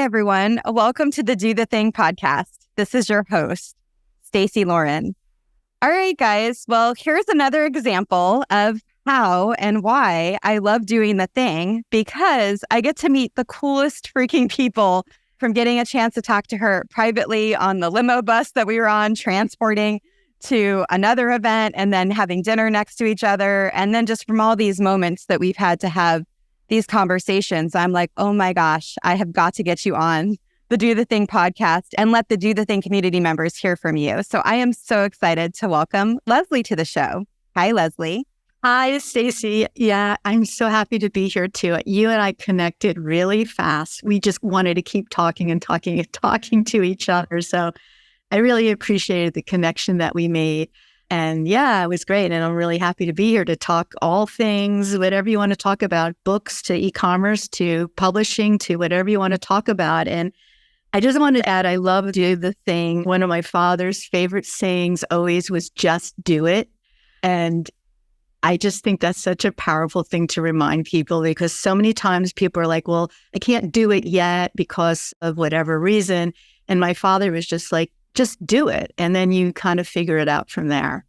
everyone. Welcome to the Do the Thing podcast. This is your host, Stacey Lauren. All right, guys. Well, here's another example of how and why I love doing the thing, because I get to meet the coolest freaking people, from getting a chance to talk to her privately on the limo bus that we were on transporting to another event, and then having dinner next to each other. And then just from all these moments that we've had to have these conversations, I'm like, oh my gosh, I have got to get you on the Do the Thing podcast and let the Do the Thing community members hear from you. So I am so excited to welcome Leslie to the show. Hi, Leslie. Hi, Stacey. Yeah, I'm so happy to be here too. You and I connected really fast. We just wanted to keep talking and talking and talking to each other. So I really appreciated the connection that we made. And yeah, it was great. And I'm really happy to be here to talk all things, whatever you want to talk about, books to e-commerce to publishing to whatever you want to talk about. And I just wanted to add, I love Do the Thing. One of my father's favorite sayings always was just do it. And I just think that's such a powerful thing to remind people, because so many times people are like, well, I can't do it yet because of whatever reason. And my father was just like, just do it. And then you kind of figure it out from there.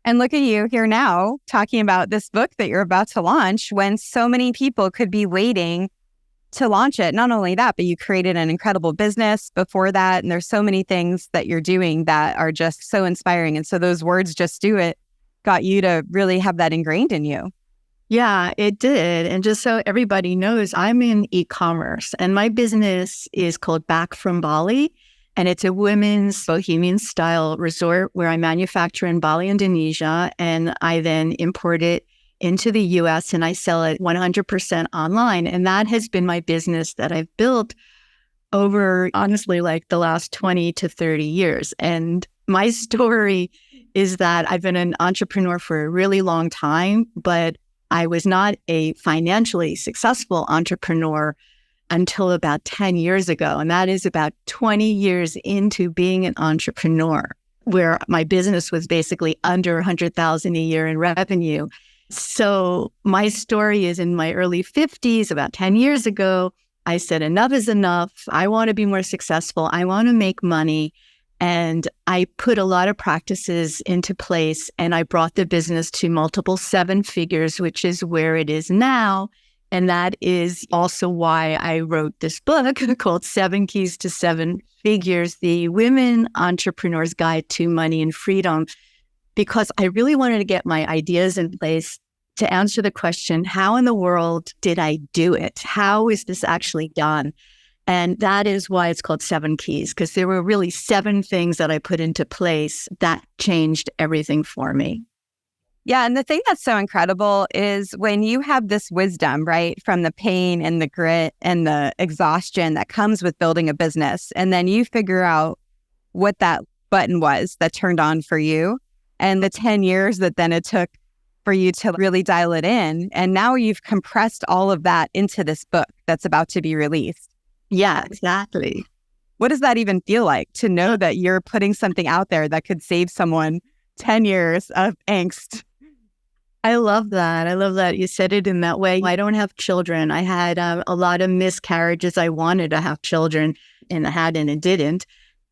And look at you here now talking about this book that you're about to launch, when so many people could be waiting to launch it. Not only that, but you created an incredible business before that. And there's so many things that you're doing that are just so inspiring. And so those words, just do it, got you to really have that ingrained in you. Yeah, it did. And just so everybody knows, I'm in e-commerce and my business is called Back from Bali. And it's a women's bohemian style resort where I manufacture in Bali, Indonesia, and I then import it into the US and I sell it 100% online. And that has been my business that I've built over, honestly, like the last 20 to 30 years. And my story is that I've been an entrepreneur for a really long time, but I was not a financially successful entrepreneur until about 10 years ago. And that is about 20 years into being an entrepreneur, where my business was basically under 100,000 a year in revenue. So my story is in my early 50s, about 10 years ago, I said, enough is enough. I want to be more successful. I want to make money. And I put a lot of practices into place, and I brought the business to multiple seven figures, which is where it is now. And that is also why I wrote this book called 7 Keys to 7 Figures, the Women Entrepreneur's Guide to Money and Freedom, because I really wanted to get my ideas in place to answer the question, how in the world did I do it? How is this actually done? And that is why it's called 7 Keys, because there were really 7 things that I put into place that changed everything for me. Yeah. And the thing that's so incredible is when you have this wisdom, right, from the pain and the grit and the exhaustion that comes with building a business, and then you figure out what that button was that turned on for you, and the 10 years that then it took for you to really dial it in. And now you've compressed all of that into this book that's about to be released. Yeah, exactly. What does that even feel like, to know that you're putting something out there that could save someone 10 years of angst? I love that. I love that you said it in that way. I don't have children. I had a lot of miscarriages. I wanted to have children, and I had and it didn't.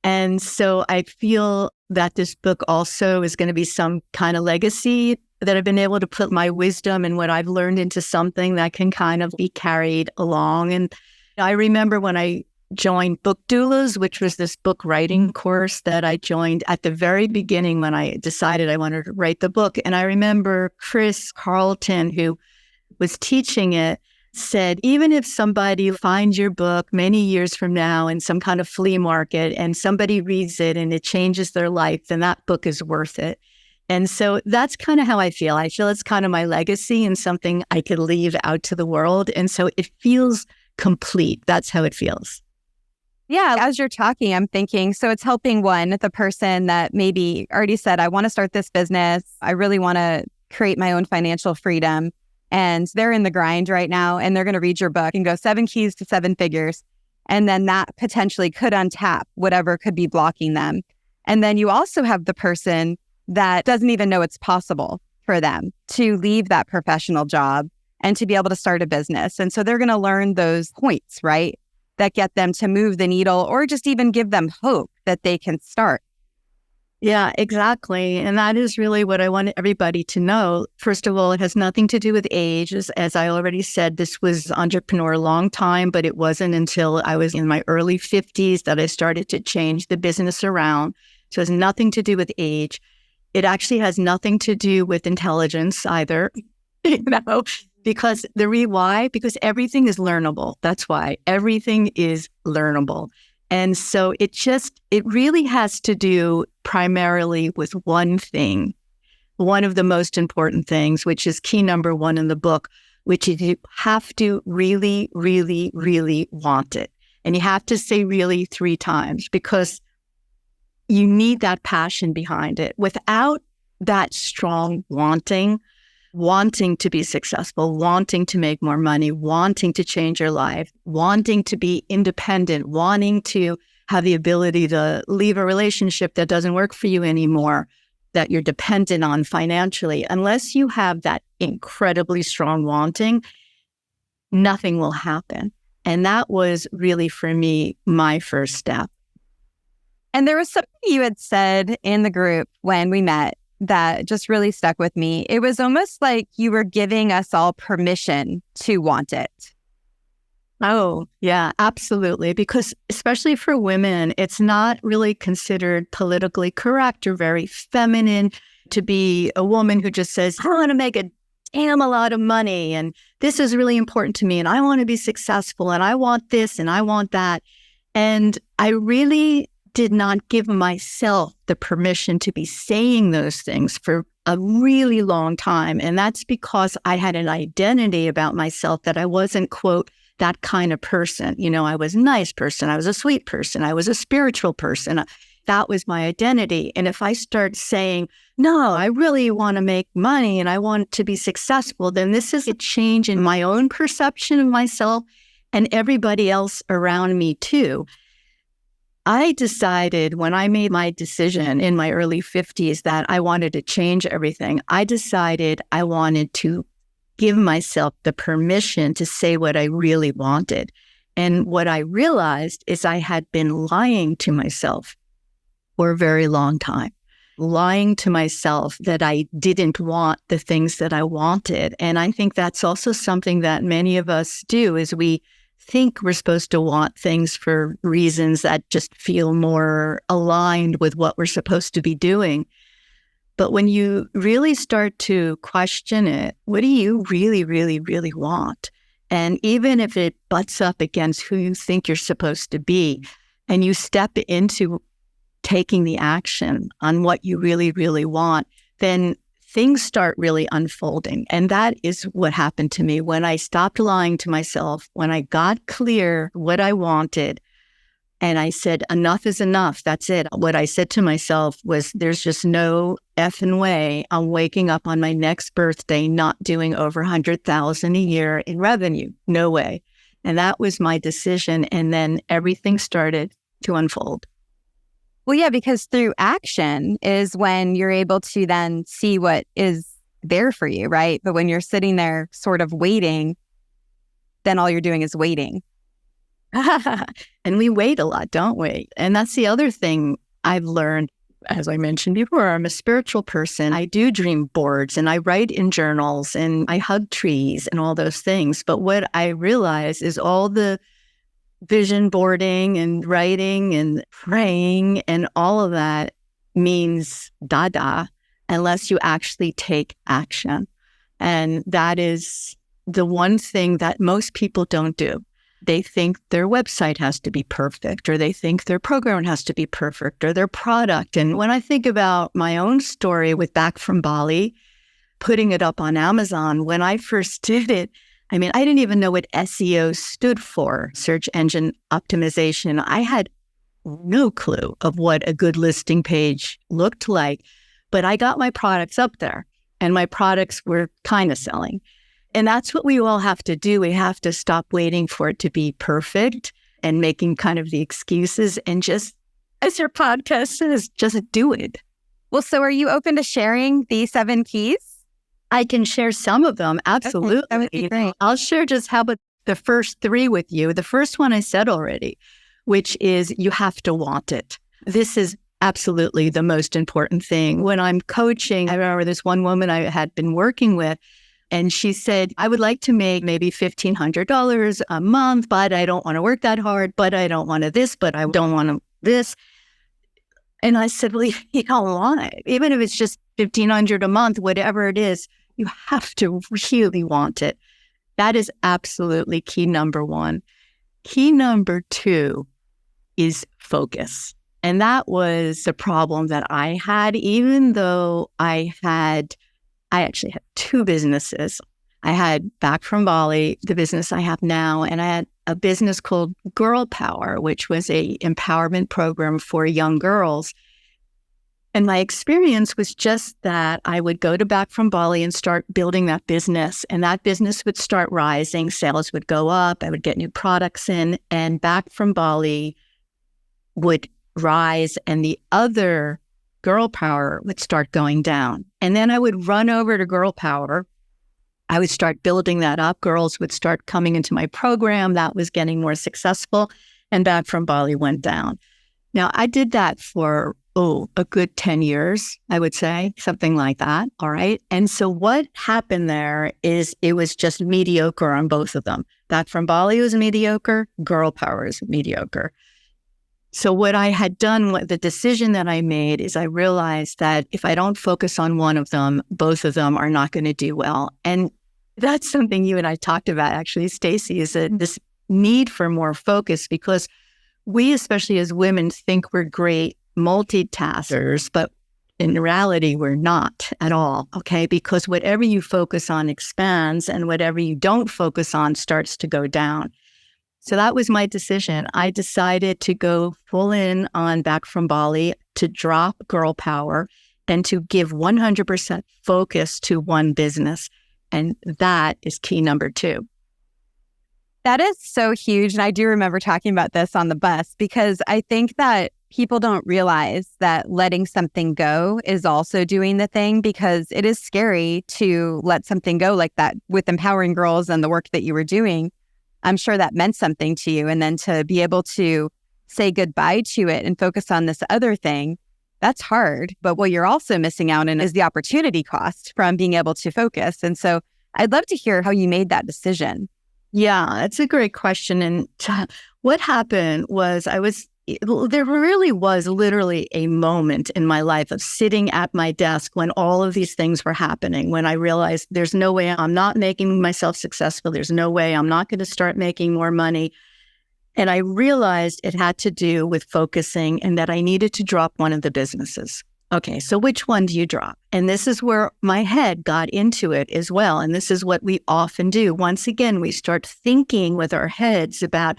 And so I feel that this book also is going to be some kind of legacy, that I've been able to put my wisdom and what I've learned into something that can kind of be carried along. And I remember when I joined Book Doulas, which was this book writing course that I joined at the very beginning when I decided I wanted to write the book. And I remember Chris Carlton, who was teaching it, said, even if somebody finds your book many years from now in some kind of flea market and somebody reads it and it changes their life, then that book is worth it. And so that's kind of how I feel. I feel it's kind of my legacy and something I could leave out to the world. And so it feels complete. That's how it feels. Yeah, as you're talking, I'm thinking, so it's helping the person that maybe already said, I want to start this business. I really want to create my own financial freedom. And they're in the grind right now, and they're going to read your book and go 7 keys to 7 figures. And then that potentially could untap whatever could be blocking them. And then you also have the person that doesn't even know it's possible for them to leave that professional job and to be able to start a business. And so they're going to learn those points, right? that get them to move the needle or just even give them hope that they can start. Yeah, exactly. And that is really what I want everybody to know. First of all, it has nothing to do with age. As I already said, this was entrepreneur a long time, but it wasn't until I was in my early 50s that I started to change the business around. So it has nothing to do with age. It actually has nothing to do with intelligence either, because why? Because everything is learnable. That's why everything is learnable. And so it really has to do primarily with one thing, one of the most important things, which is key number one in the book, which is you have to really, really, really want it. And you have to say really 3 times because you need that passion behind it. Without that strong wanting to be successful, wanting to make more money, wanting to change your life, wanting to be independent, wanting to have the ability to leave a relationship that doesn't work for you anymore, that you're dependent on financially. Unless you have that incredibly strong wanting, nothing will happen. And that was really, for me, my first step. And there was something you had said in the group when we met that just really stuck with me. It was almost like you were giving us all permission to want it. Oh, yeah, absolutely. Because especially for women, it's not really considered politically correct or very feminine to be a woman who just says, I want to make a damn a lot of money. And this is really important to me. And I want to be successful. And I want this and I want that. And I really did not give myself the permission to be saying those things for a really long time. And that's because I had an identity about myself that I wasn't, quote, that kind of person. I was a nice person. I was a sweet person. I was a spiritual person. That was my identity. And if I start saying, no, I really want to make money and I want to be successful, then this is a change in my own perception of myself and everybody else around me too. I decided when I made my decision in my early 50s that I wanted to change everything. I decided I wanted to give myself the permission to say what I really wanted. And what I realized is I had been lying to myself for a very long time, lying to myself that I didn't want the things that I wanted. And I think that's also something that many of us do is we think we're supposed to want things for reasons that just feel more aligned with what we're supposed to be doing. But when you really start to question it, what do you really, really, really want? And even if it butts up against who you think you're supposed to be, and you step into taking the action on what you really, really want, then things start really unfolding. And that is what happened to me when I stopped lying to myself, when I got clear what I wanted. And I said, enough is enough. That's it. What I said to myself was, there's just no effing way I'm waking up on my next birthday not doing over 100,000 a year in revenue. No way. And that was my decision. And then everything started to unfold. Well, yeah, because through action is when you're able to then see what is there for you, right? But when you're sitting there sort of waiting, then all you're doing is waiting. And we wait a lot, don't we? And that's the other thing I've learned. As I mentioned before, I'm a spiritual person. I do dream boards and I write in journals and I hug trees and all those things. But what I realize is all the vision boarding and writing and praying and all of that means dada unless you actually take action. And that is the one thing that most people don't do. They think their website has to be perfect, or they think their program has to be perfect, or their product. And when I think about my own story with Back from Bali, putting it up on Amazon, when I first did it, I didn't even know what SEO stood for, search engine optimization. I had no clue of what a good listing page looked like, but I got my products up there and my products were kind of selling. And that's what we all have to do. We have to stop waiting for it to be perfect and making kind of the excuses and just, as your podcast says, just do it. Well, so are you open to sharing the 7 keys? I can share some of them. Absolutely. Okay, that would be great. I'll share just how about the first three with you. The first one I said already, which is you have to want it. This is absolutely the most important thing. When I'm coaching, I remember this one woman I had been working with, and she said, I would like to make maybe $1,500 a month, but I don't want to work that hard, but I don't want to this, but I don't want to this. And I said, well, you don't want it. Even if it's just $1,500 a month, whatever it is, you have to really want it. That is absolutely key number one. Key number two is focus. And that was the problem that I had, even though I actually had two businesses. I had Back from Bali, the business I have now, and I had a business called Girl Power, which was a empowerment program for young girls. And my experience was just that I would go to Back from Bali and start building that business, and that business would start rising. Sales would go up. I would get new products in, and Back from Bali would rise, and the other Girl Power would start going down. And then I would run over to Girl Power. I would start building that up. Girls would start coming into my program. That was getting more successful. And Back from Bali went down. Now, I did that for, a good 10 years, I would say, something like that. All right. And so what happened there is it was just mediocre on both of them. Back from Bali was mediocre. Girl Power is mediocre. So what I had done, the decision that I made is I realized that if I don't focus on one of them, both of them are not going to do well. And that's something you and I talked about, actually, Stacey, is this need for more focus, because we, especially as women, think we're great multitaskers, but in reality, we're not at all, okay? Because whatever you focus on expands, and whatever you don't focus on starts to go down. So that was my decision. I decided to go full in on Back from Bali, to drop Girl Power, and to give 100% focus to one business. And that is key number two. That is so huge. And I do remember talking about this on the bus, because I think that people don't realize that letting something go is also doing the thing, because it is scary to let something go like that. With empowering girls and the work that you were doing, I'm sure that meant something to you. And then to be able to say goodbye to it and focus on this other thing, that's hard. But what you're also missing out on is the opportunity cost from being able to focus. And so I'd love to hear how you made that decision. Yeah, that's a great question. And what happened was there really was literally a moment in my life of sitting at my desk when all of these things were happening, when I realized there's no way I'm not making myself successful. There's no way I'm not going to start making more money. And I realized it had to do with focusing, and that I needed to drop one of the businesses. Okay, so which one do you drop? And this is where my head got into it as well. And this is what we often do. Once again, we start thinking with our heads about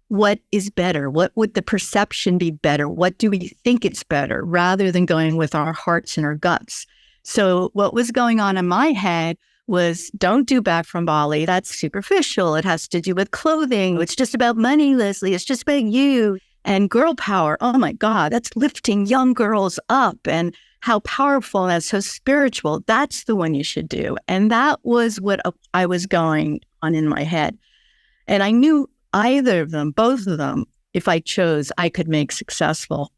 what is better? What would the perception be better? What do we think it's better, rather than going with our hearts and our guts? So what was going on in my head was, don't do Back from Bali. That's superficial. It has to do with clothing. It's just about money, Leslie. It's just about you. And Girl Power, oh my God, that's lifting young girls up, and how powerful, that's so spiritual. That's the one you should do. And that was what I was going on in my head. And I knew either of them, both of them, if I chose, I could make successful.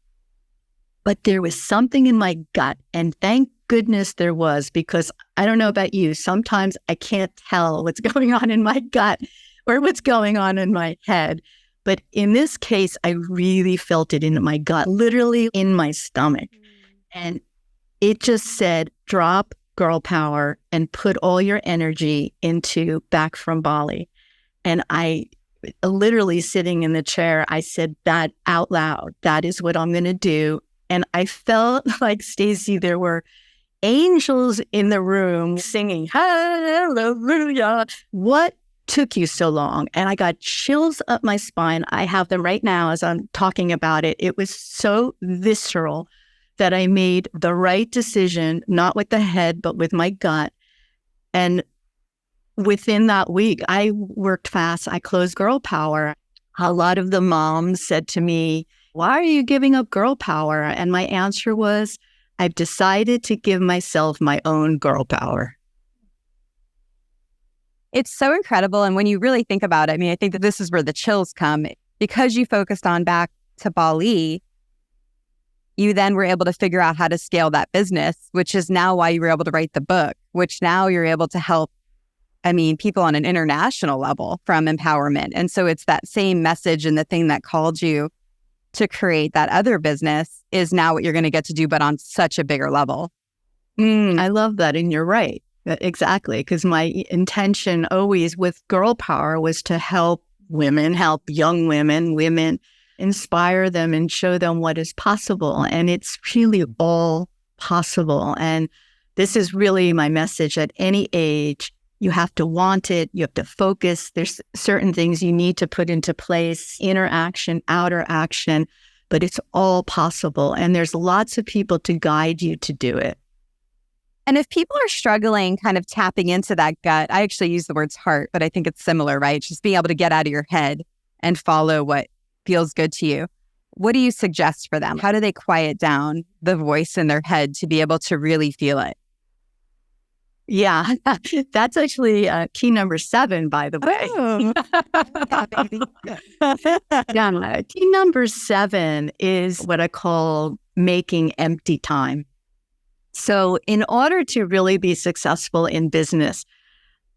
But there was something in my gut, and thank goodness there was, because I don't know about you, sometimes I can't tell what's going on in my gut or what's going on in my head. But in this case, I really felt it in my gut, literally in my stomach. And it just said, drop Girl Power and put all your energy into Back from Bali. And I literally, sitting in the chair, I said that out loud. That is what I'm going to do. And I felt like, Stacey, there were angels in the room singing, hallelujah. What took you so long? And I got chills up my spine. I have them right now as I'm talking about it. It was so visceral that I made the right decision, not with the head, but with my gut. And within that week, I worked fast. I closed Girl Power. A lot of the moms said to me, why are you giving up Girl Power? And my answer was, I've decided to give myself my own Girl Power. It's so incredible. And when you really think about it, I mean, I think that this is where the chills come. Because you focused on back to Bali, you then were able to figure out how to scale that business, which is now why you were able to write the book, which now you're able to help, I mean, people on an international level from empowerment. And so it's that same message, and the thing that called you to create that other business is now what you're going to get to do, but on such a bigger level. I love that. And you're right. Exactly. Because my intention always with Girl Power was to help women, help young women, inspire them and show them what is possible. And it's really all possible. And this is really my message. At any age, you have to want it. You have to focus. There's certain things you need to put into place, inner action, outer action, but it's all possible. And there's lots of people to guide you to do it. And if people are struggling kind of tapping into that gut, I actually use the words heart, but I think it's similar, right? Just being able to get out of your head and follow what feels good to you. What do you suggest for them? How do they quiet down the voice in their head to be able to really feel it? Yeah, that's actually key number 7, by the way. Yeah, key number 7 is what I call making empty time. So in order to really be successful in business,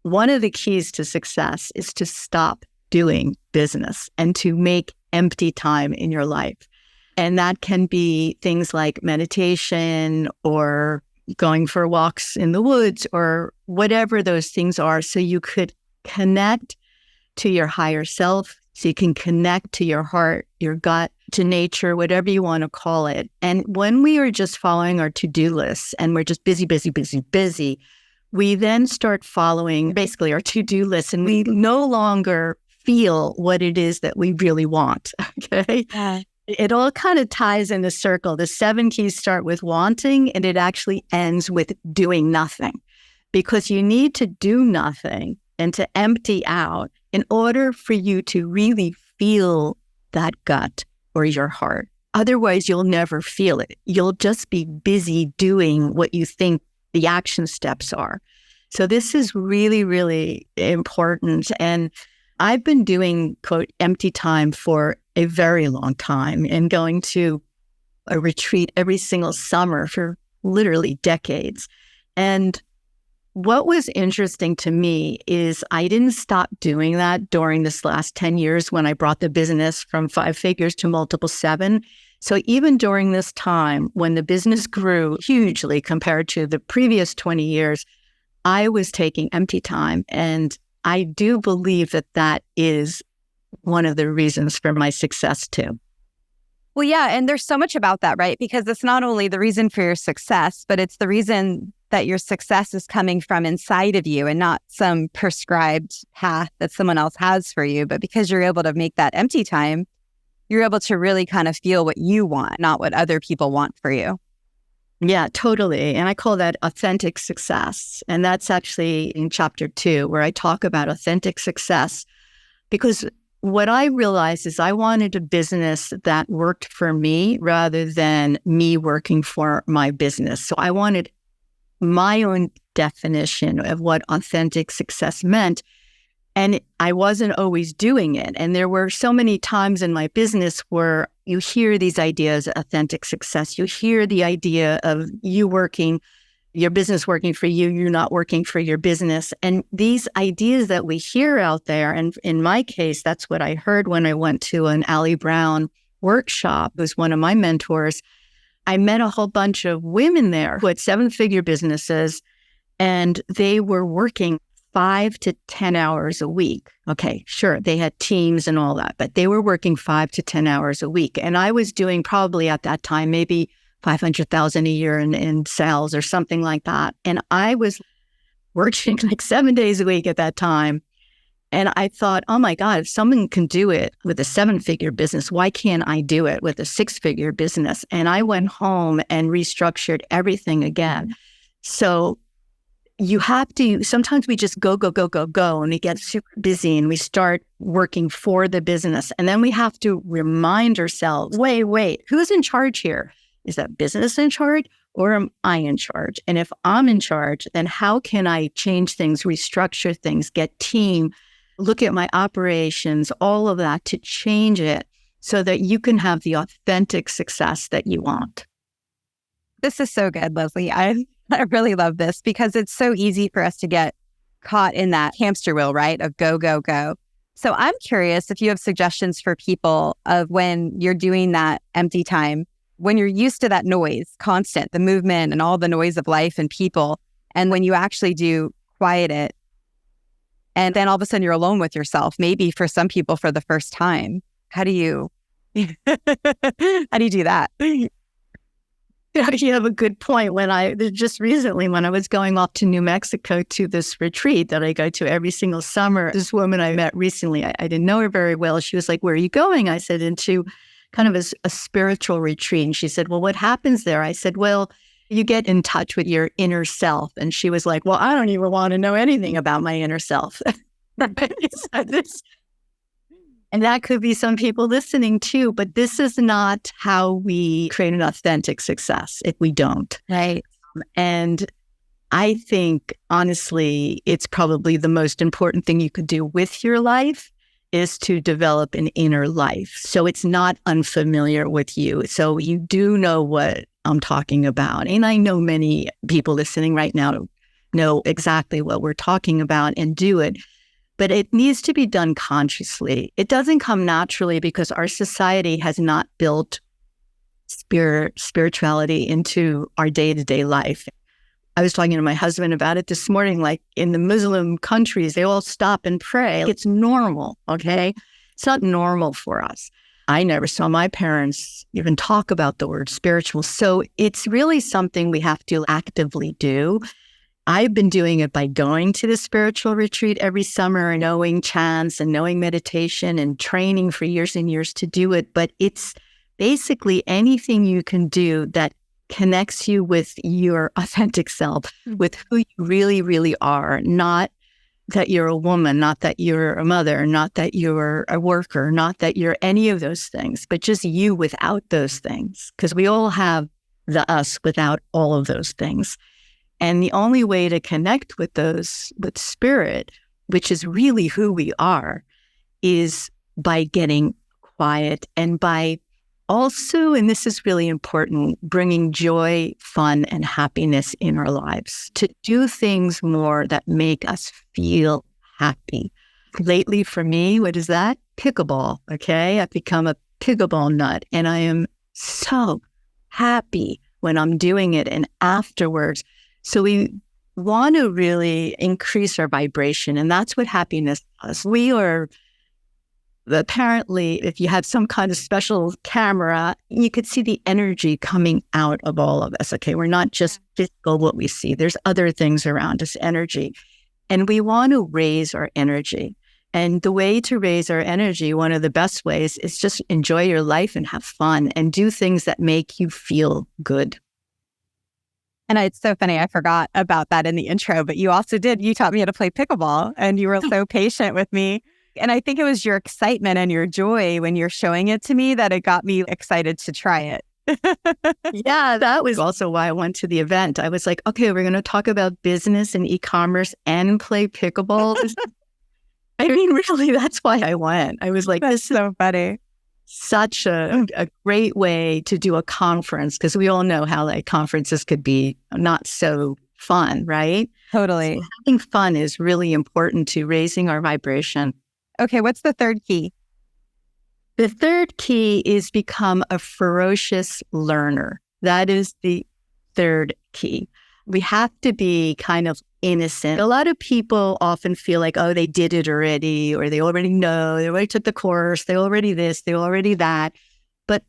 one of the keys to success is to stop doing business and to make empty time in your life. And that can be things like meditation or going for walks in the woods or whatever those things are, so you could connect to your higher self, so you can connect to your heart, your gut, to nature, whatever you want to call it. And when we are just following our to-do lists and we're just busy, we then start following basically our to-do list, and we no longer feel what it is that we really want, okay? Yeah. It all kind of ties in the circle. The 7 keys start with wanting, and it actually ends with doing nothing, because you need to do nothing and to empty out in order for you to really feel that gut or your heart. Otherwise, you'll never feel it. You'll just be busy doing what you think the action steps are. So this is really, really important. And I've been doing, quote, empty time for a very long time and going to a retreat every single summer for literally decades. And what was interesting to me is I didn't stop doing that during this last 10 years when I brought the business from 5 figures to multiple 7. So even during this time when the business grew hugely compared to the previous 20 years, I was taking empty time. And I do believe that that is one of the reasons for my success too. Well, yeah. And there's so much about that, right? Because it's not only the reason for your success, but it's the reason that your success is coming from inside of you and not some prescribed path that someone else has for you. But because you're able to make that empty time, you're able to really kind of feel what you want, not what other people want for you. Yeah, totally. And I call that authentic success. And that's actually in chapter 2, where I talk about authentic success. Because what I realized is I wanted a business that worked for me rather than me working for my business. So I wanted my own definition of what authentic success meant. And I wasn't always doing it. And there were so many times in my business where you hear these ideas of authentic success. You hear the idea of you working, your business working for you, you're not working for your business. And these ideas that we hear out there, and in my case, that's what I heard when I went to an Ali Brown workshop, who's one of my mentors. I met a whole bunch of women there who had 7-figure businesses, and they were working 5 to 10 hours a week. Okay, sure, they had teams and all that, but they were working 5 to 10 hours a week. And I was doing probably at that time, maybe $500,000 a year in sales or something like that. And I was working like 7 days a week at that time. And I thought, oh my God, if someone can do it with a 7-figure business, why can't I do it with a 6-figure business? And I went home and restructured everything again. So you have to, sometimes we just go, and we get super busy and we start working for the business. And then we have to remind ourselves, wait, who's in charge here? Is that business in charge? or am I in charge? And if I'm in charge, then how can I change things, restructure things, get team, look at my operations, all of that to change it so that you can have the authentic success that you want. This is so good, Leslie. I really love this because it's so easy for us to get caught in that hamster wheel, right? Of go, go, go. So I'm curious if you have suggestions for people of when you're doing that empty time, when you're used to that noise, constant, the movement and all the noise of life and people. And when you actually do quiet it, and then all of a sudden you're alone with yourself, maybe for some people for the first time. How do you do that? Yeah, you have a good point. Just recently, when I was going off to New Mexico to this retreat that I go to every single summer, this woman I met recently, I didn't know her very well. She was like, "Where are you going?" I said, "Into kind of a spiritual retreat." And she said, "Well, what happens there?" I said, "Well, you get in touch with your inner self." And she was like, "Well, I don't even want to know anything about my inner self." And that could be some people listening too, but this is not how we create an authentic success if we don't. Right. And I think, honestly, it's probably the most important thing you could do with your life is to develop an inner life. So it's not unfamiliar with you. So you do know what I'm talking about. And I know many people listening right now know exactly what we're talking about and do it. But it needs to be done consciously. It doesn't come naturally because our society has not built spirituality into our day-to-day life. I was talking to my husband about it this morning, like in the Muslim countries, they all stop and pray. It's normal, okay? It's not normal for us. I never saw my parents even talk about the word spiritual. So it's really something we have to actively do. I've been doing it by going to the spiritual retreat every summer and knowing chants and knowing meditation and training for years and years to do it. But it's basically anything you can do that connects you with your authentic self, with who you really, really are. Not that you're a woman, not that you're a mother, not that you're a worker, not that you're any of those things, but just you without those things. Because we all have the us without all of those things. And the only way to connect with with spirit, which is really who we are, is by getting quiet and by also, and this is really important, bringing joy, fun, and happiness in our lives, to do things more that make us feel happy. Lately for me, what is that? Pickleball, okay? I've become a pickleball nut, and I am so happy when I'm doing it and afterwards. So we want to really increase our vibration, and that's what happiness does. We are, apparently, if you have some kind of special camera, you could see the energy coming out of all of us, okay? We're not just physical, what we see. There's other things around us, energy. And we want to raise our energy. And the way to raise our energy, one of the best ways, is just enjoy your life and have fun and do things that make you feel good. And it's so funny, I forgot about that in the intro, but you also did. You taught me how to play pickleball and you were so patient with me. And I think it was your excitement and your joy when you're showing it to me that it got me excited to try it. Yeah, that was also why I went to the event. I was like, okay, we're going to talk about business and e-commerce and play pickleball. I mean, really, that's why I went. I was like, that's so funny. Such a great way to do a conference, because we all know how like conferences could be not so fun, right? Totally. So having fun is really important to raising our vibration. Okay, what's the third key? The third key is become a ferocious learner. That is the third key. We have to be kind of innocent. A lot of people often feel like, oh, they did it already, or they already know, they already took the course, they already this, they already that. But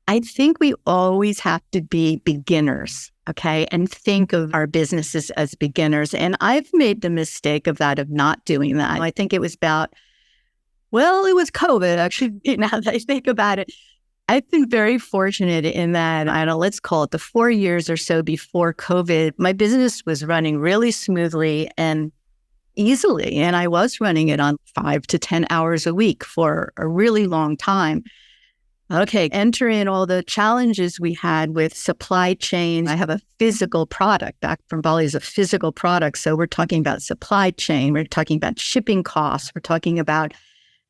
I think we always have to be beginners, okay, and think of our businesses as beginners. And I've made the mistake of not doing that. I think it was about, well, it was COVID, actually, now that I think about it. I've been very fortunate in that, I don't know, let's call it the 4 years or so before COVID, my business was running really smoothly and easily. And I was running it on 5 to 10 hours a week for a really long time. Okay, enter in all the challenges we had with supply chain. I have a physical product. Back from Bali is a physical product. So we're talking about supply chain. We're talking about shipping costs. We're talking about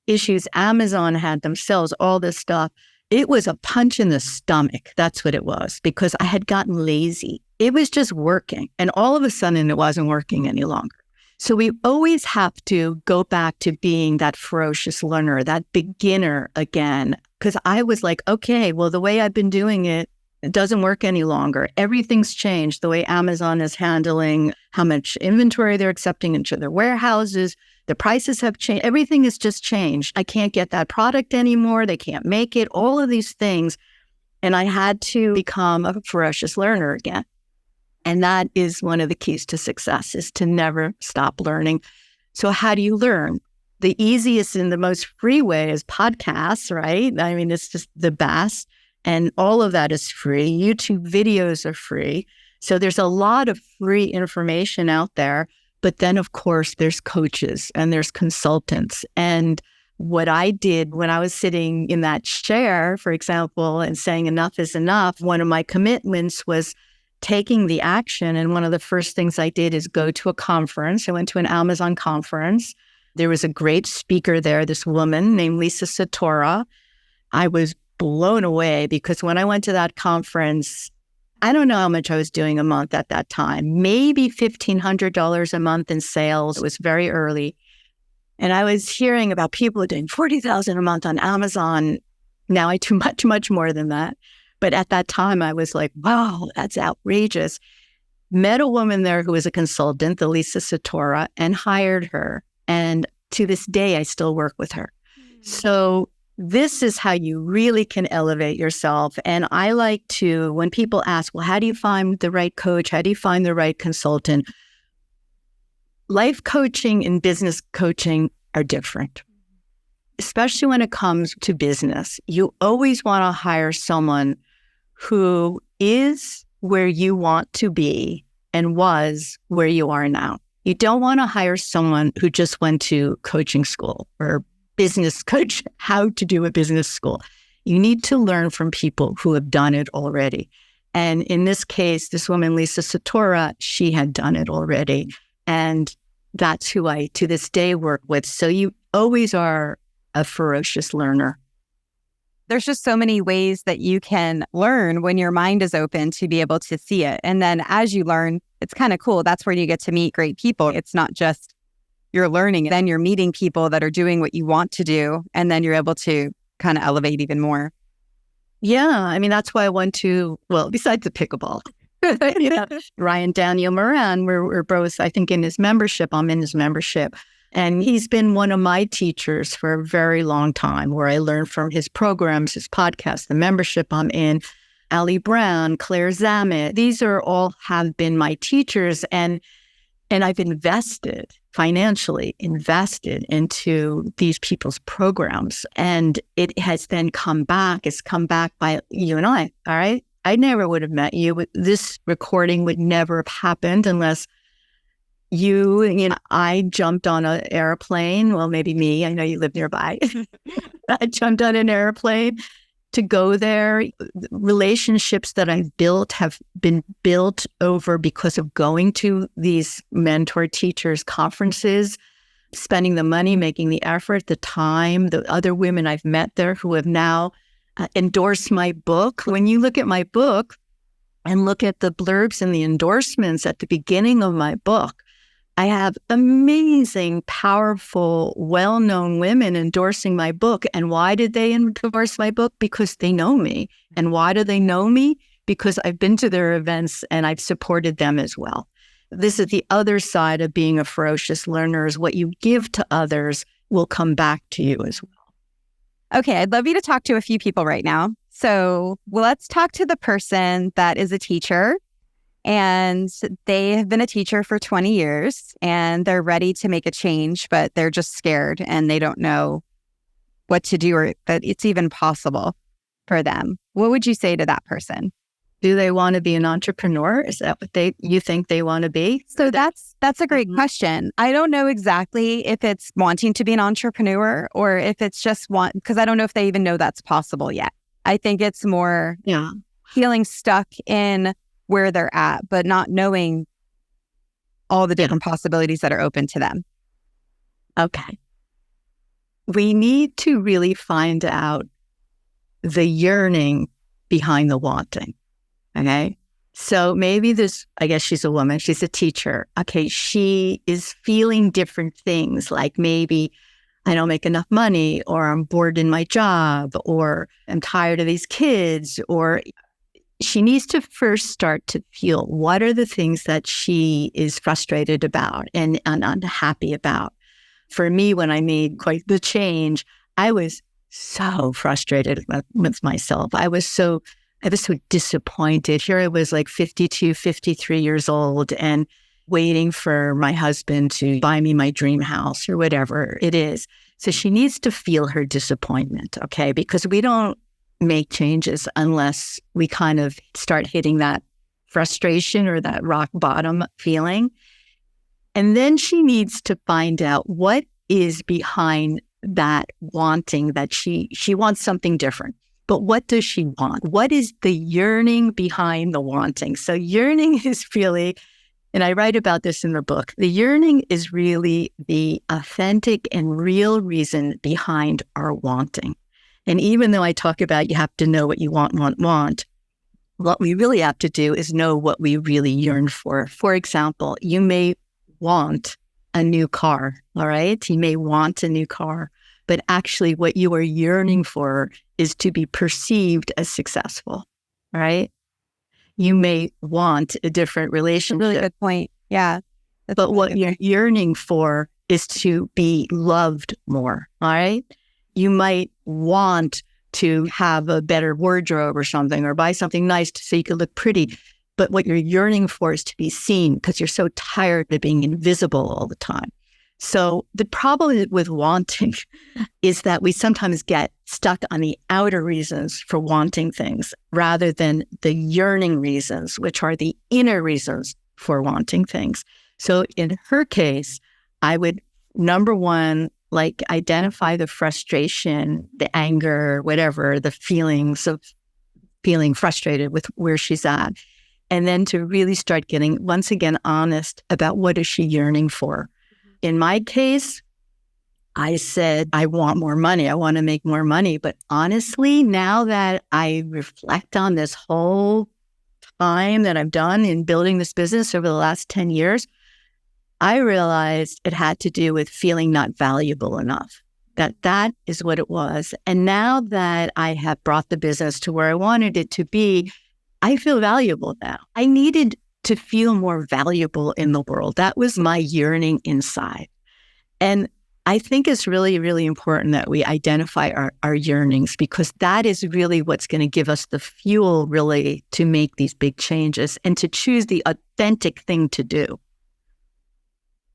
issues Amazon had themselves, all this stuff. It was a punch in the stomach. That's what it was, because I had gotten lazy. It was just working. And all of a sudden, it wasn't working any longer. So we always have to go back to being that ferocious learner, that beginner again. Because I was like, okay, well, the way I've been doing it, it doesn't work any longer. Everything's changed. The way Amazon is handling how much inventory they're accepting into their warehouses, the prices have changed. Everything has just changed. I can't get that product anymore. They can't make it. All of these things. And I had to become a ferocious learner again. And that is one of the keys to success, is to never stop learning. So how do you learn? The easiest and the most free way is podcasts, right? I mean, it's just the best. And all of that is free. YouTube videos are free. So there's a lot of free information out there. But then, of course, there's coaches and there's consultants. And what I did when I was sitting in that chair, for example, and saying enough is enough, one of my commitments was taking the action. And one of the first things I did is go to a conference. I went to an Amazon conference. There was a great speaker there, this woman named Lisa Satora. I was blown away because when I went to that conference, I don't know how much I was doing a month at that time, maybe $1,500 a month in sales. It was very early. And I was hearing about people doing $40,000 a month on Amazon. Now I do much, much more than that. But at that time, I was like, wow, that's outrageous. Met a woman there who was a consultant, the Lisa Satora, and hired her. And to this day, I still work with her. So this is how you really can elevate yourself. And I like to, when people ask, well, how do you find the right coach? How do you find the right consultant? Life coaching and business coaching are different, especially when it comes to business. You always want to hire someone who is where you want to be and was where you are now. You don't want to hire someone who just went to coaching school or business coach, how to do a business school. You need to learn from people who have done it already. And in this case, this woman, Lisa Satora, she had done it already. And that's who I, to this day, work with. So you always are a ferocious learner. There's just so many ways that you can learn when your mind is open to be able to see it. And then as you learn, it's kind of cool. That's where you get to meet great people. It's not just you're learning, then you're meeting people that are doing what you want to do. And then you're able to kind of elevate even more. Yeah. I mean, that's why I went to, well, besides the pickleball, Ryan Daniel Moran, we're both, I think, in his membership. I'm in his membership. And he's been one of my teachers for a very long time, where I learned from his programs, his podcasts, the membership I'm in. Ali Brown, Claire Zamet, these are all have been my teachers. And I've financially invested into these people's programs. And it has then come back. It's come back by you and I, all right? I never would have met you. This recording would never have happened unless I jumped on an airplane. Well, maybe me. I know you live nearby. I jumped on an airplane to go there. Relationships that I've built have been built over because of going to these mentor teachers conferences, spending the money, making the effort, the time, the other women I've met there who have now endorsed my book. When you look at my book and look at the blurbs and the endorsements at the beginning of my book, I have amazing, powerful, well-known women endorsing my book. And why did they endorse my book? Because they know me. And why do they know me? Because I've been to their events and I've supported them as well. This is the other side of being a ferocious learner, is what you give to others will come back to you as well. Okay, I'd love you to talk to a few people right now. So let's talk to the person that is a teacher. And they have been a teacher for 20 years and they're ready to make a change, but they're just scared and they don't know what to do or that it's even possible for them. What would you say to that person? Do they want to be an entrepreneur? Is that what you think they want to be? So that's a great question. I don't know exactly if it's wanting to be an entrepreneur or if it's just because I don't know if they even know that's possible yet. I think it's more Yeah. feeling stuck in where they're at, but not knowing all the different possibilities that are open to them. Okay. We need to really find out the yearning behind the wanting. Okay. So maybe I guess she's a woman, she's a teacher. Okay. She is feeling different things, like maybe I don't make enough money, or I'm bored in my job, or I'm tired of these kids, or she needs to first start to feel what are the things that she is frustrated about and unhappy about. For me, when I made quite the change, I was so frustrated with myself. I was so disappointed. Here I was like 52, 53 years old and waiting for my husband to buy me my dream house or whatever it is. So she needs to feel her disappointment, okay? Because we don't make changes unless we kind of start hitting that frustration or that rock bottom feeling. And then she needs to find out what is behind that wanting, that she wants something different. But what does she want? What is the yearning behind the wanting? So yearning is really, and I write about this in the book, the yearning is really the authentic and real reason behind our wanting. And even though I talk about you have to know what you want, what we really have to do is know what we really yearn for. For example, you may want a new car, all right? You may want a new car, but actually what you are yearning for is to be perceived as successful, right? You may want a different relationship. Really good point. Yeah. But what you're yearning for is to be loved more, all right? You might want to have a better wardrobe or something, or buy something nice so you can look pretty. But what you're yearning for is to be seen because you're so tired of being invisible all the time. So the problem with wanting is that we sometimes get stuck on the outer reasons for wanting things rather than the yearning reasons, which are the inner reasons for wanting things. So in her case, I would, number one, like identify the frustration, the anger, whatever, the feelings of feeling frustrated with where she's at. And then to really start getting, once again, honest about what is she yearning for. In my case, I said, I want more money. I want to make more money. But honestly, now that I reflect on this whole time that I've done in building this business over the last 10 years, I realized it had to do with feeling not valuable enough, that is what it was. And now that I have brought the business to where I wanted it to be, I feel valuable now. I needed to feel more valuable in the world. That was my yearning inside. And I think it's really, really important that we identify our yearnings, because that is really what's going to give us the fuel really to make these big changes and to choose the authentic thing to do.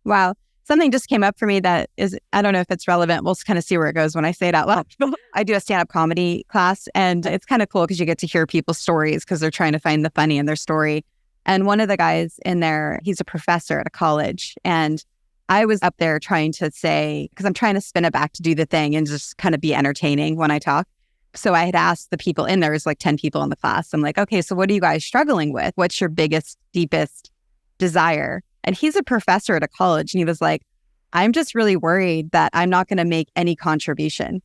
Wow. Something just came up for me that is, I don't know if it's relevant. We'll kind of see where it goes when I say it out loud. I do a stand-up comedy class, and it's kind of cool because you get to hear people's stories because they're trying to find the funny in their story. And one of the guys in there, he's a professor at a college. And I was up there trying to say, because I'm trying to spin it back to do the thing and just kind of be entertaining when I talk. So I had asked the people in there, there's like 10 people in the class. I'm like, okay, so what are you guys struggling with? What's your biggest, deepest desire? And he's a professor at a college. And he was like, I'm just really worried that I'm not going to make any contribution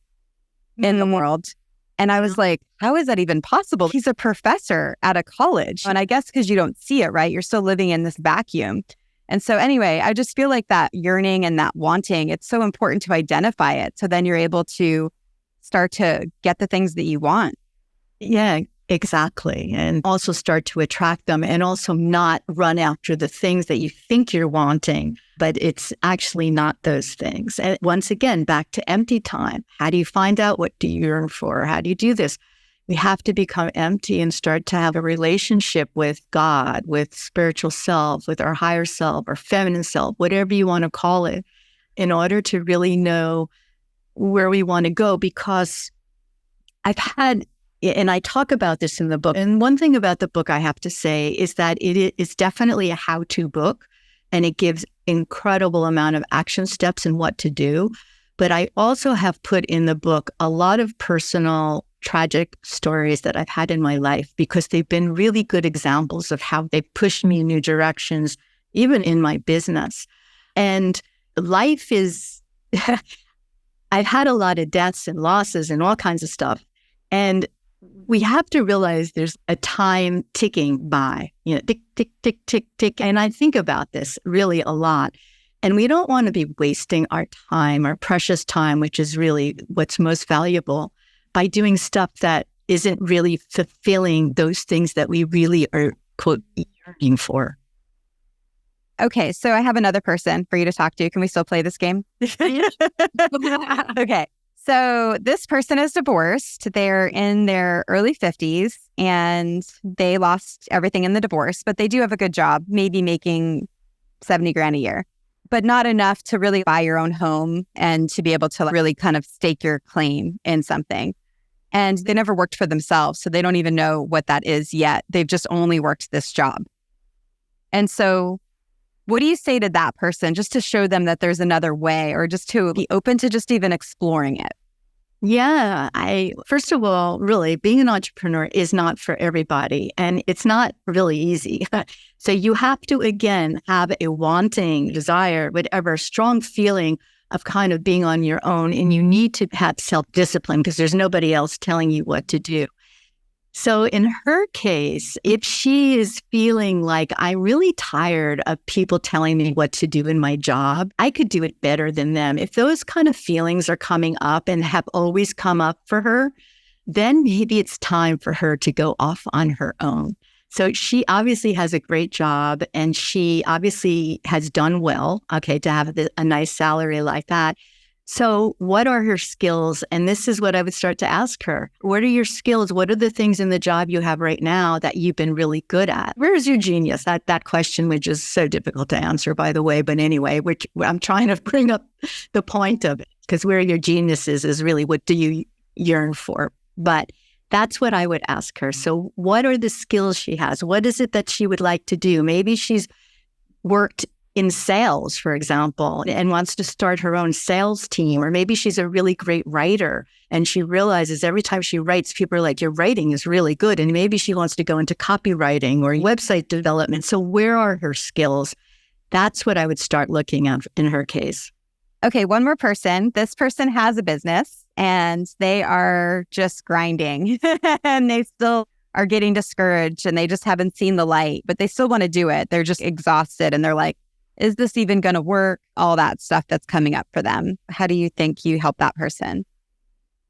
in the world. And I was like, how is that even possible? He's a professor at a college. And I guess because you don't see it, right? You're still living in this vacuum. And so anyway, I just feel like that yearning and that wanting, it's so important to identify it. So then you're able to start to get the things that you want. Yeah, exactly. And also start to attract them, and also not run after the things that you think you're wanting, but it's actually not those things. And once again, back to empty time. How do you find out what do you yearn for? How do you do this? We have to become empty and start to have a relationship with God, with spiritual self, with our higher self, or feminine self, whatever you want to call it, in order to really know where we want to go. Because I've had, and I talk about this in the book, and one thing about the book I have to say is that it is definitely a how-to book, and it gives incredible amount of action steps and what to do. But I also have put in the book a lot of personal tragic stories that I've had in my life because they've been really good examples of how they pushed me in new directions, even in my business. And life is, I've had a lot of deaths and losses and all kinds of stuff. And we have to realize there's a time ticking by, tick, tick, tick, tick, tick. And I think about this really a lot. And we don't want to be wasting our time, our precious time, which is really what's most valuable, by doing stuff that isn't really fulfilling those things that we really are, quote, yearning for. Okay, so I have another person for you to talk to. Can we still play this game? Okay. So this person is divorced. They're in their early 50s and they lost everything in the divorce, but they do have a good job, maybe making 70 grand a year, but not enough to really buy your own home and to be able to really kind of stake your claim in something. And they never worked for themselves, so they don't even know what that is yet. They've just only worked this job. And so what do you say to that person just to show them that there's another way, or just to be open to just even exploring it? Yeah, first of all, really, being an entrepreneur is not for everybody, and it's not really easy. So you have to, again, have a wanting, desire, whatever, strong feeling of kind of being on your own, and you need to have self-discipline because there's nobody else telling you what to do. So in her case, if she is feeling like I'm really tired of people telling me what to do in my job, I could do it better than them. If those kind of feelings are coming up and have always come up for her, then maybe it's time for her to go off on her own. So she obviously has a great job and she obviously has done well, okay, to have a nice salary like that. So what are her skills? And this is what I would start to ask her. What are your skills? What are the things in the job you have right now that you've been really good at? Where is your genius? That question, which is so difficult to answer, by the way. But anyway, which I'm trying to bring up the point of it, because where your genius is really what do you yearn for? But that's what I would ask her. So what are the skills she has? What is it that she would like to do? Maybe she's worked in sales, for example, and wants to start her own sales team. Or maybe she's a really great writer and she realizes every time she writes, people are like, your writing is really good. And maybe she wants to go into copywriting or website development. So where are her skills? That's what I would start looking at in her case. Okay, one more person. This person has a business and they are just grinding and they still are getting discouraged and they just haven't seen the light, but they still want to do it. They're just exhausted and they're like, is this even going to work? All that stuff that's coming up for them. How do you think you help that person?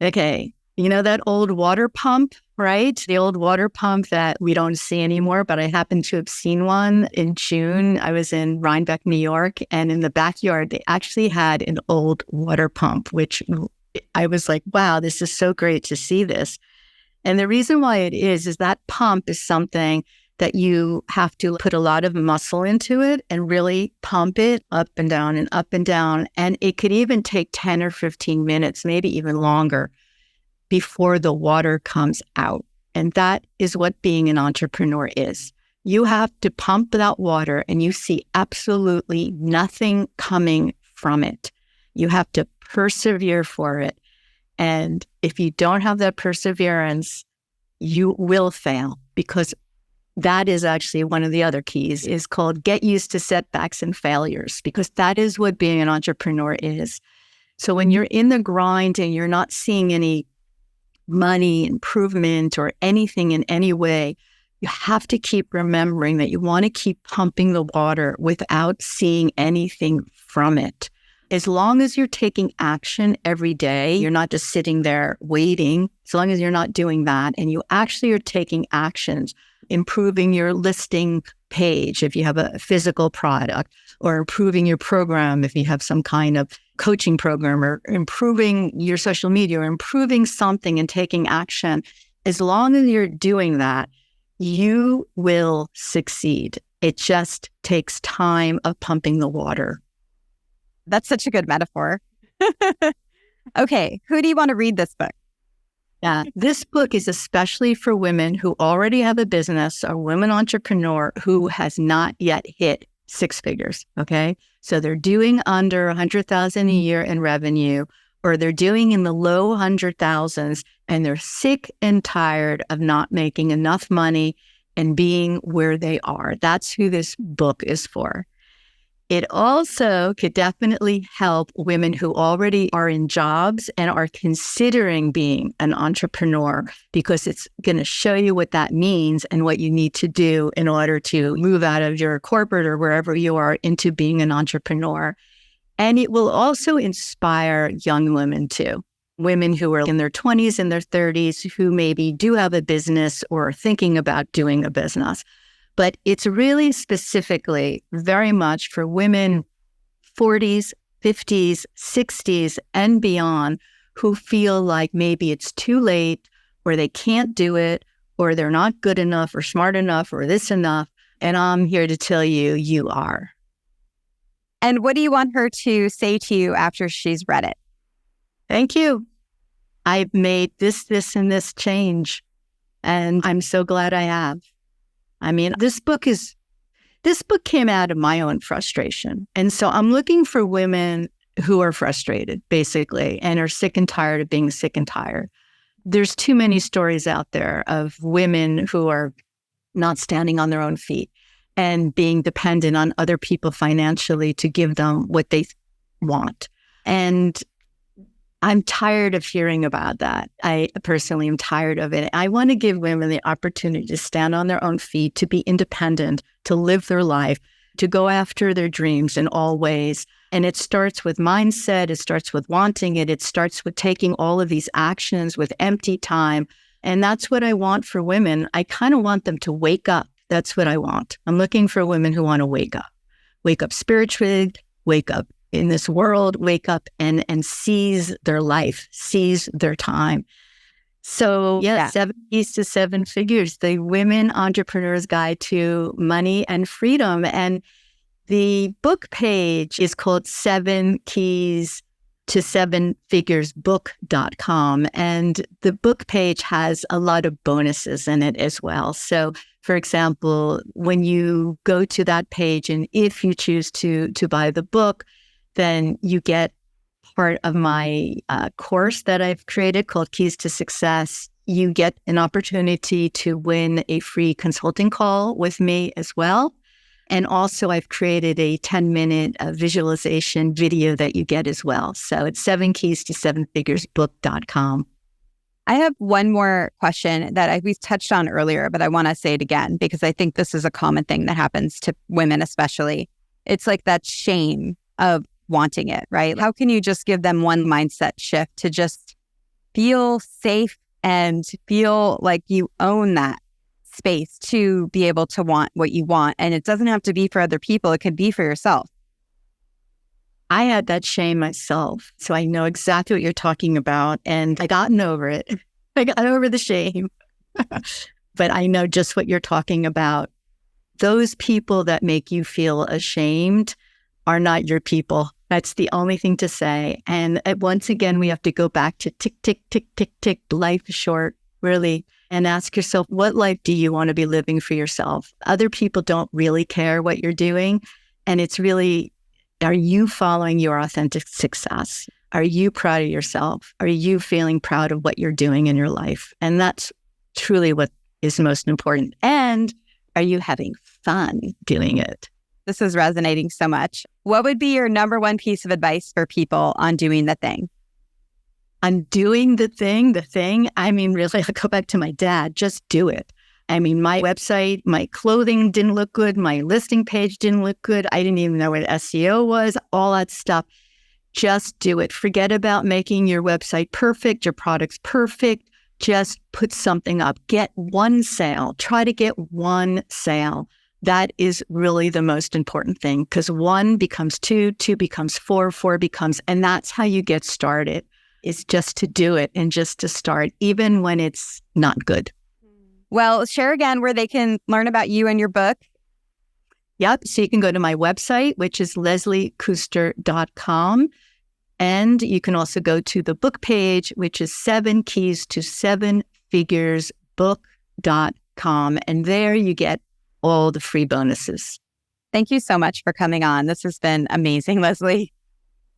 Okay. You know that old water pump, right? The old water pump that we don't see anymore, but I happened to have seen one in June. I was in Rhinebeck, New York, and in the backyard, they actually had an old water pump, which I was like, wow, this is so great to see this. And the reason why it is that pump is something that you have to put a lot of muscle into it and really pump it up and down and up and down. And it could even take 10 or 15 minutes, maybe even longer, before the water comes out. And that is what being an entrepreneur is. You have to pump that water and you see absolutely nothing coming from it. You have to persevere for it. And if you don't have that perseverance, you will fail, because that is actually one of the other keys, is called get used to setbacks and failures, because that is what being an entrepreneur is. So when you're in the grind and you're not seeing any money, improvement, or anything in any way, you have to keep remembering that you want to keep pumping the water without seeing anything from it. As long as you're taking action every day, you're not just sitting there waiting, as long as you're not doing that, and you actually are taking actions, improving your listing page if you have a physical product, or improving your program if you have some kind of coaching program, or improving your social media, or improving something and taking action. As long as you're doing that, you will succeed. It just takes time of pumping the water. That's such a good metaphor. Okay, who do you want to read this book? Yeah, this book is especially for women who already have a business, or women entrepreneur who has not yet hit six figures, okay? So they're doing under $100,000 a year in revenue, or they're doing in the low 100,000s, and they're sick and tired of not making enough money and being where they are. That's who this book is for. It also could definitely help women who already are in jobs and are considering being an entrepreneur, because it's going to show you what that means and what you need to do in order to move out of your corporate or wherever you are into being an entrepreneur. And it will also inspire young women too. Women who are in their 20s and their 30s who maybe do have a business or are thinking about doing a business. But it's really specifically very much for women 40s, 50s, 60s, and beyond who feel like maybe it's too late, or they can't do it, or they're not good enough or smart enough or this enough. And I'm here to tell you, you are. And what do you want her to say to you after she's read it? Thank you. I've made this, and this change, and I'm so glad I have. I mean, this book came out of my own frustration. And so I'm looking for women who are frustrated, basically, and are sick and tired of being sick and tired. There's too many stories out there of women who are not standing on their own feet and being dependent on other people financially to give them what they want. And I'm tired of hearing about that. I personally am tired of it. I want to give women the opportunity to stand on their own feet, to be independent, to live their life, to go after their dreams in all ways. And it starts with mindset. It starts with wanting it. It starts with taking all of these actions with empty time. And that's what I want for women. I kind of want them to wake up. That's what I want. I'm looking for women who want to wake up spiritually, wake up in this world, wake up and seize their life, seize their time. So 7 keys to 7 figures, the Women Entrepreneurs Guide to Money and Freedom. And the book page is called 7 Keys to 7 Figures book.com. And the book page has a lot of bonuses in it as well. So for example, when you go to that page, and if you choose to buy the book, then you get part of my course that I've created called Keys to Success. You get an opportunity to win a free consulting call with me as well. And also I've created a 10-minute visualization video that you get as well. So it's 7 keys to 7 figures book.com. I have one more question that we touched on earlier, but I want to say it again because I think this is a common thing that happens to women especially. It's like that shame of wanting it, right? How can you just give them one mindset shift to just feel safe and feel like you own that space to be able to want what you want? And it doesn't have to be for other people. It could be for yourself. I had that shame myself, so I know exactly what you're talking about, and I gotten over it. I got over the shame, but I know just what you're talking about. Those people that make you feel ashamed are not your people. That's the only thing to say. And once again, we have to go back to tick, tick, tick, tick, tick. Life is short, really. And ask yourself, what life do you want to be living for yourself? Other people don't really care what you're doing. And it's really, are you following your authentic success? Are you proud of yourself? Are you feeling proud of what you're doing in your life? And that's truly what is most important. And are you having fun doing it? This is resonating so much. What would be your number one piece of advice for people on doing the thing? On doing the thing, I mean, really, I'll go back to my dad, just do it. I mean, my website, my clothing didn't look good. My listing page didn't look good. I didn't even know what SEO was, all that stuff. Just do it. Forget about making your website perfect, your products perfect. Just put something up. Get one sale. Try to get one sale. That is really the most important thing, because 1 becomes 2, 2 becomes 4, 4 becomes, and that's how you get started, is just to do it and just to start, even when it's not good. Well, share again where they can learn about you and your book. Yep. So you can go to my website, which is lesliekuster.com. And you can also go to the book page, which is 7 keys to 7 figures book.com. And there you get all the free bonuses. Thank you so much for coming on. This has been amazing, Leslie.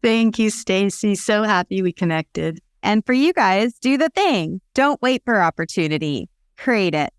Thank you, Stacey. So happy we connected. And for you guys, do the thing. Don't wait for opportunity. Create it.